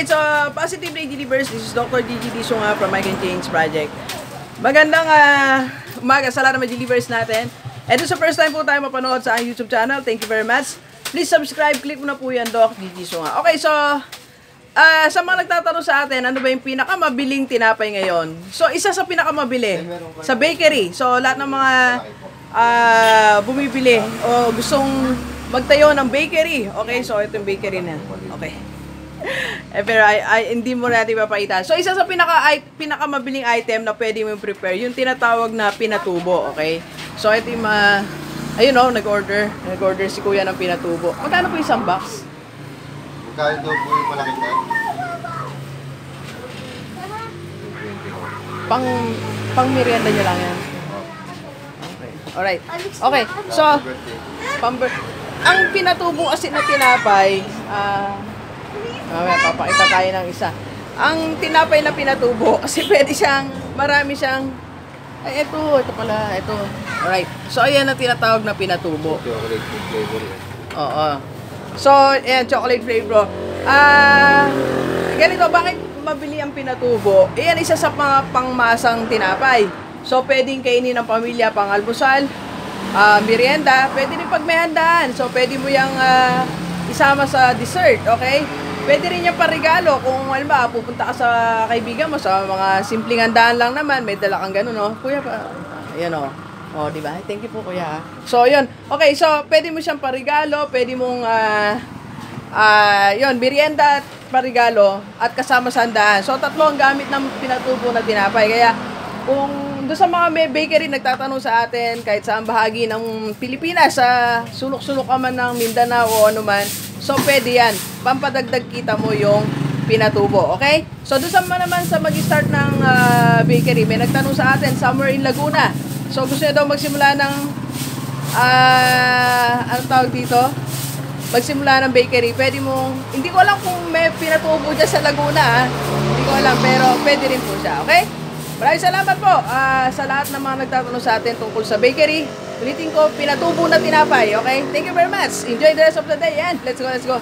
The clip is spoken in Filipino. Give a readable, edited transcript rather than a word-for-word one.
Alright, so Positive Ray Delivers. This is Dr. Gigi Disunga from I Can Change Project. Magandang umaga sa lahat ng delivers natin. And sa first time po tayo mapanood sa aking YouTube channel, thank you very much. Please subscribe, click mo na po yan, Doc Gigi Disunga. Okay, so sa mga nagtatanong sa atin, ano ba yung pinakamabiling tinapay ngayon? So, isa sa pinakamabili sa bakery. So, lahat ng mga bumibili o gustong magtayo ng bakery. Okay, so ito yung bakery na. Okay. Pero hindi mo natin mapakita. So, isa sa pinakamabiling item na pwede mo prepare, yung tinatawag na pinatubo. Okay? So, ito yung ayun o, nag-order si kuya ng pinatubo. Magkano po isang box? Magkano daw po yung malaki na? Pang merienda nyo lang yan. Okay. Alright. Okay. So, ang pinatubo kasi na tinapay, papakita tayo ng isa. Ang tinapay na pinatubo, kasi pwede siyang, marami siyang, ay, ito pala, ito. Alright. So, ayan ang tinatawag na pinatubo. Chocolate flavor yan. Oo. So, ayan, chocolate flavor. Ganito, bakit mabili ang pinatubo? Ayan, isa sa mga pangmasang tinapay. So, pwedeng kainin ng pamilya, pang-almusal, merienda, pwede rin pag may handaan. So, pwede mo yung isama sa dessert, okay? Pwede rin yung parigalo kung halimbawa pupunta ka sa kaibigan mo sa mga simpleng handaan lang naman, may dala kang gano'n, no? Kuya pa, ayan o. O, di ba? Thank you po, kuya. So, yun. Okay, so, pwede mo siyang parigalo, pwede mong, yun, merienda at parigalo at kasama sa handaan. So, tatlo ang gamit ng pinatubo na tinapay. Kaya, kung doon sa mga may bakery nagtatanong sa atin, kahit saan bahagi ng Pilipinas, sa sulok-sulok ka man ng Mindanao o ano man, so pwede yan. Pampadagdag kita mo yung pinatubo, okay? So doon sa naman sa mag-start ng bakery, may nagtanong sa atin, somewhere in Laguna. So gusto niya daw magsimula ng, ano tawag dito? Magsimula ng bakery, pwede mo, hindi ko alam kung may pinatubo dyan sa Laguna, hindi ko alam, pero pwede rin po siya, okay? Maraming salamat po sa lahat ng mga nagtatanong sa atin tungkol sa bakery. Ulitin ko, pinatubo na tinapay, okay? Thank you very much. Enjoy the rest of the day. Yan, let's go, let's go.